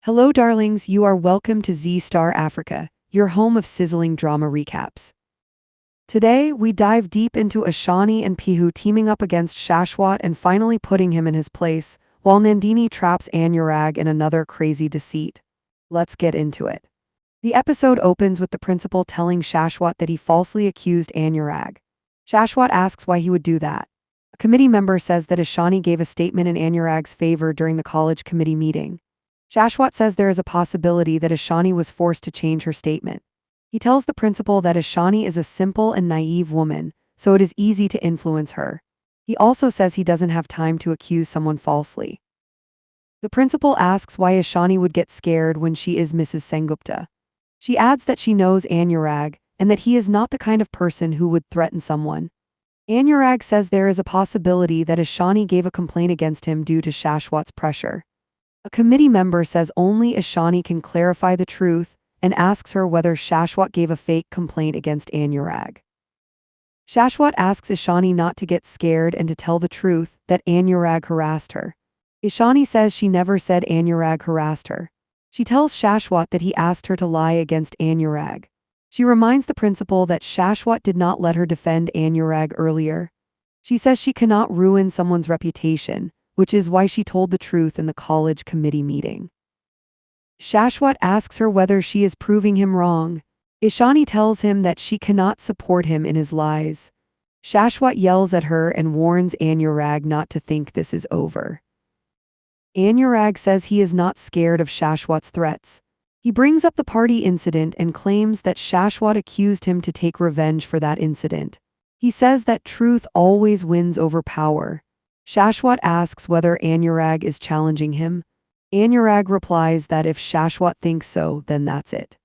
Hello, darlings. You are welcome to Z Star Africa, your home of sizzling drama recaps. Today, we dive deep into Ishani and Pihu teaming up against Shashwat and finally putting him in his place, while Nandini traps Anurag in another crazy deceit. Let's get into it. The episode opens with the principal telling Shashwat that he falsely accused Anurag. Shashwat asks why he would do that. A committee member says that Ishani gave a statement in Anurag's favor during the college committee meeting. Shashwat says there is a possibility that Ishani was forced to change her statement. He tells the principal that Ishani is a simple and naive woman, so it is easy to influence her. He also says he doesn't have time to accuse someone falsely. The principal asks why Ishani would get scared when she is Mrs. Sengupta. She adds that she knows Anurag and that he is not the kind of person who would threaten someone. Anurag says there is a possibility that Ishani gave a complaint against him due to Shashwat's pressure. A committee member says only Ishani can clarify the truth and asks her whether Shashwat gave a fake complaint against Anurag. Shashwat asks Ishani not to get scared and to tell the truth, that Anurag harassed her. Ishani says she never said Anurag harassed her. She tells Shashwat that he asked her to lie against Anurag. She reminds the principal that Shashwat did not let her defend Anurag earlier. She says she cannot ruin someone's reputation, which is why she told the truth in the college committee meeting. Shashwat asks her whether she is proving him wrong. Ishani tells him that she cannot support him in his lies. Shashwat yells at her and warns Anurag not to think this is over. Anurag says he is not scared of Shashwat's threats. He brings up the party incident and claims that Shashwat accused him to take revenge for that incident. He says that truth always wins over power. Shashwat asks whether Anurag is challenging him. Anurag replies that if Shashwat thinks so, then that's it.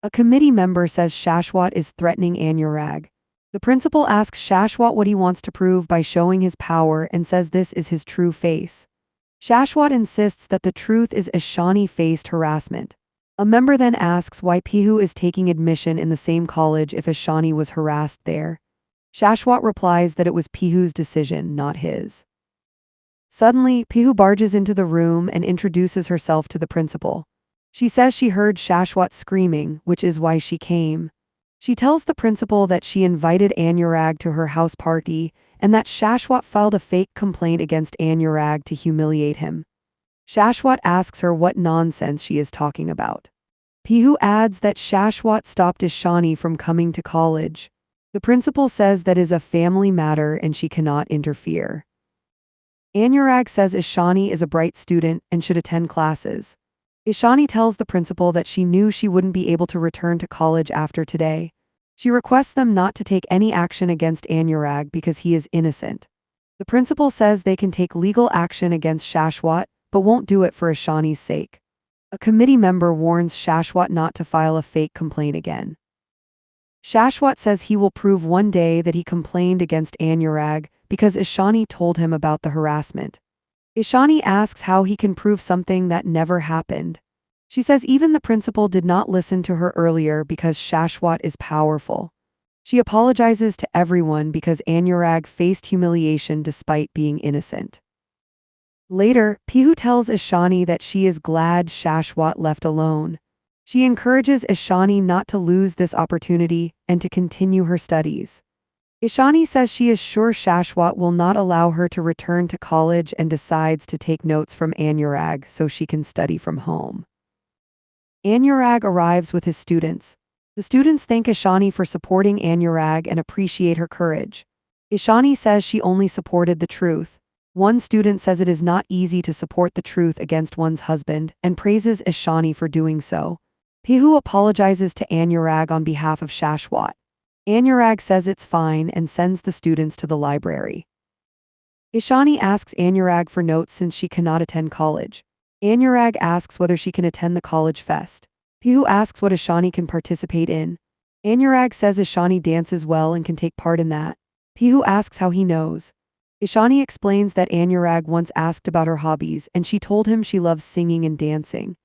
A committee member says Shashwat is threatening Anurag. The principal asks Shashwat what he wants to prove by showing his power and says this is his true face. Shashwat insists that the truth is Ishani faced harassment. A member then asks why Pihu is taking admission in the same college if Ishani was harassed there. Shashwat replies that it was Pihu's decision, not his. Suddenly, Pihu barges into the room and introduces herself to the principal. She says she heard Shashwat screaming, which is why she came. She tells the principal that she invited Anurag to her house party and that Shashwat filed a fake complaint against Anurag to humiliate him. Shashwat asks her what nonsense she is talking about. Pihu adds that Shashwat stopped Ishani from coming to college. The principal says that is a family matter and she cannot interfere. Anurag says Ishani is a bright student and should attend classes. Ishani tells the principal that she knew she wouldn't be able to return to college after today. She requests them not to take any action against Anurag because he is innocent. The principal says they can take legal action against Shashwat, but won't do it for Ishani's sake. A committee member warns Shashwat not to file a fake complaint again. Shashwat says he will prove one day that he complained against Anurag because Ishani told him about the harassment. Ishani asks how he can prove something that never happened. She says even the principal did not listen to her earlier because Shashwat is powerful. She apologizes to everyone because Anurag faced humiliation despite being innocent. Later, Pihu tells Ishani that she is glad Shashwat left alone. She encourages Ishani not to lose this opportunity and to continue her studies. Ishani says she is sure Shashwat will not allow her to return to college and decides to take notes from Anurag so she can study from home. Anurag arrives with his students. The students thank Ishani for supporting Anurag and appreciate her courage. Ishani says she only supported the truth. One student says it is not easy to support the truth against one's husband and praises Ishani for doing so. Pihu apologizes to Anurag on behalf of Shashwat. Anurag says it's fine and sends the students to the library. Ishani asks Anurag for notes since she cannot attend college. Anurag asks whether she can attend the college fest. Pihu asks what Ishani can participate in. Anurag says Ishani dances well and can take part in that. Pihu asks how he knows. Ishani explains that Anurag once asked about her hobbies and she told him she loves singing and dancing.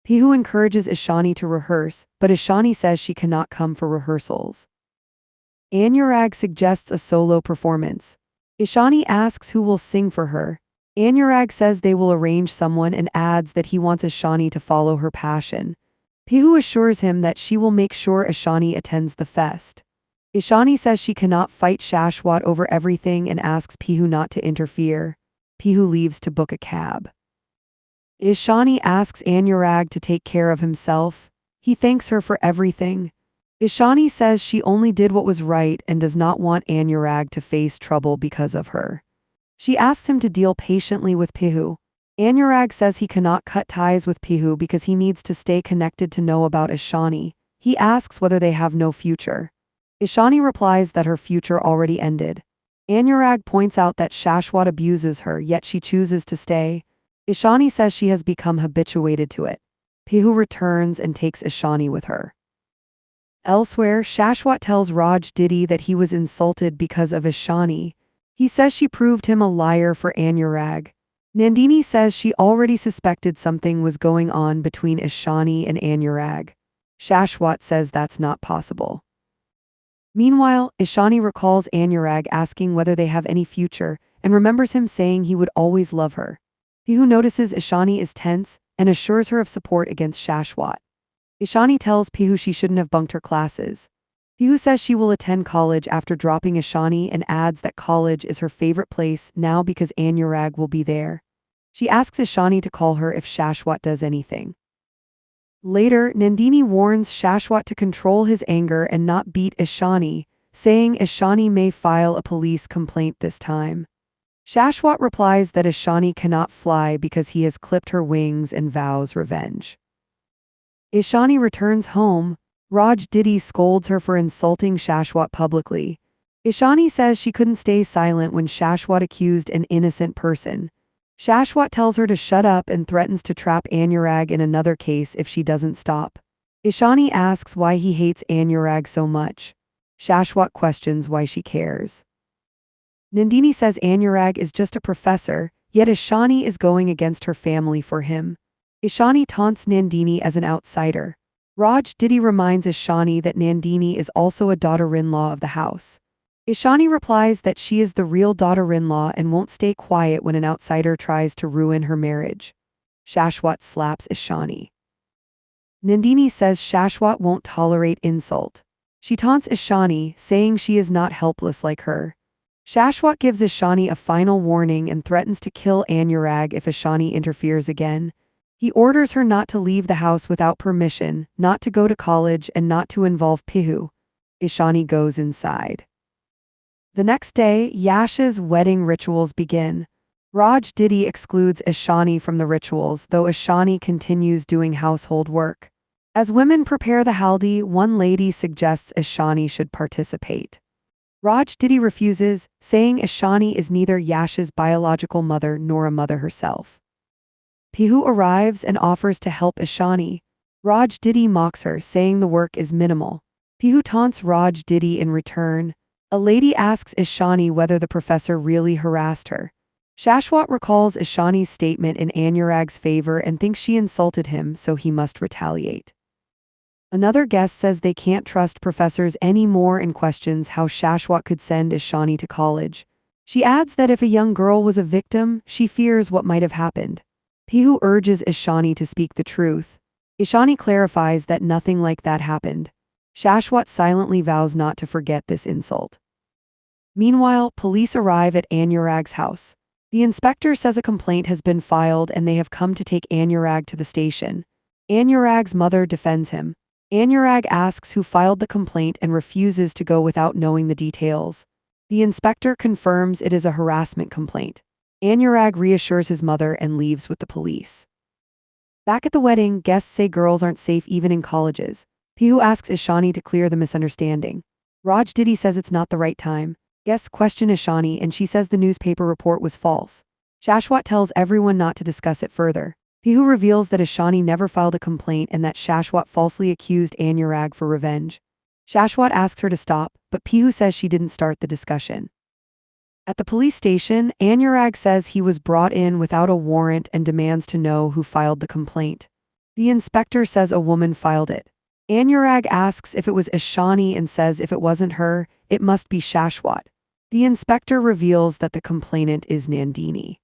Pihu encourages Ishani to rehearse, but Ishani says she cannot come for rehearsals. Anurag suggests a solo performance. Ishani asks who will sing for her. Anurag says they will arrange someone and adds that he wants Ishani to follow her passion. Pihu assures him that she will make sure Ishani attends the fest. Ishani says she cannot fight Shashwat over everything and asks Pihu not to interfere. Pihu leaves to book a cab. Ishani asks Anurag to take care of himself. He thanks her for everything. Ishani says she only did what was right and does not want Anurag to face trouble because of her. She asks him to deal patiently with Pihu. Anurag says he cannot cut ties with Pihu because he needs to stay connected to know about Ishani. He asks whether they have no future. Ishani replies that her future already ended. Anurag points out that Shashwat abuses her, yet she chooses to stay. Ishani says she has become habituated to it. Pihu returns and takes Ishani with her. Elsewhere, Shashwat tells Raj Didi that he was insulted because of Ishani. He says she proved him a liar for Anurag. Nandini says she already suspected something was going on between Ishani and Anurag. Shashwat says that's not possible. Meanwhile, Ishani recalls Anurag asking whether they have any future and remembers him saying he would always love her. Pihu notices Ishani is tense and assures her of support against Shashwat. Ishani tells Pihu she shouldn't have bunked her classes. Pihu says she will attend college after dropping Ishani and adds that college is her favorite place now because Anurag will be there. She asks Ishani to call her if Shashwat does anything. Later, Nandini warns Shashwat to control his anger and not beat Ishani, saying Ishani may file a police complaint this time. Shashwat replies that Ishani cannot fly because he has clipped her wings and vows revenge. Ishani returns home. Raj Didi scolds her for insulting Shashwat publicly. Ishani says she couldn't stay silent when Shashwat accused an innocent person. Shashwat tells her to shut up and threatens to trap Anurag in another case if she doesn't stop. Ishani asks why he hates Anurag so much. Shashwat questions why she cares. Nandini says Anurag is just a professor, yet Ishani is going against her family for him. Ishani taunts Nandini as an outsider. Raj Didi reminds Ishani that Nandini is also a daughter-in-law of the house. Ishani replies that she is the real daughter-in-law and won't stay quiet when an outsider tries to ruin her marriage. Shashwat slaps Ishani. Nandini says Shashwat won't tolerate insult. She taunts Ishani, saying she is not helpless like her. Shashwat gives Ishani a final warning and threatens to kill Anurag if Ishani interferes again. He orders her not to leave the house without permission, not to go to college, and not to involve Pihu. Ishani goes inside. The next day, Yash's wedding rituals begin. Raj Didi excludes Ishani from the rituals, though Ishani continues doing household work. As women prepare the haldi, one lady suggests Ishani should participate. Raj Didi refuses, saying Ishani is neither Yash's biological mother nor a mother herself. Pihu arrives and offers to help Ishani. Raj Didi mocks her, saying the work is minimal. Pihu taunts Raj Didi in return. A lady asks Ishani whether the professor really harassed her. Shashwat recalls Ishani's statement in Anurag's favor and thinks she insulted him, so he must retaliate. Another guest says they can't trust professors anymore and questions how Shashwat could send Ishani to college. She adds that if a young girl was a victim, she fears what might have happened. Pihu urges Ishani to speak the truth. Ishani clarifies that nothing like that happened. Shashwat silently vows not to forget this insult. Meanwhile, police arrive at Anurag's house. The inspector says a complaint has been filed and they have come to take Anurag to the station. Anurag's mother defends him. Anurag asks who filed the complaint and refuses to go without knowing the details. The inspector confirms it is a harassment complaint. Anurag reassures his mother and leaves with the police. Back at the wedding, guests say girls aren't safe even in colleges. Pihu asks Ishani to clear the misunderstanding. Raj Didi says it's not the right time. Guests question Ishani and she says the newspaper report was false. Shashwat tells everyone not to discuss it further. Pihu reveals that Ishani never filed a complaint and that Shashwat falsely accused Anurag for revenge. Shashwat asks her to stop, but Pihu says she didn't start the discussion. At the police station, Anurag says he was brought in without a warrant and demands to know who filed the complaint. The inspector says a woman filed it. Anurag asks if it was Ishani and says if it wasn't her, it must be Shashwat. The inspector reveals that the complainant is Nandini.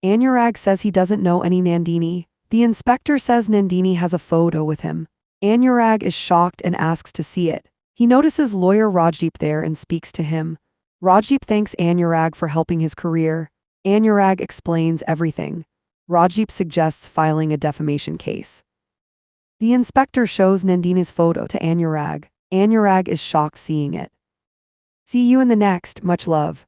Anurag says he doesn't know any Nandini. The inspector says Nandini has a photo with him. Anurag is shocked and asks to see it. He notices lawyer Rajdeep there and speaks to him. Rajdeep thanks Anurag for helping his career. Anurag explains everything. Rajdeep suggests filing a defamation case. The inspector shows Nandini's photo to Anurag. Anurag is shocked seeing it. See you in the next. Much love.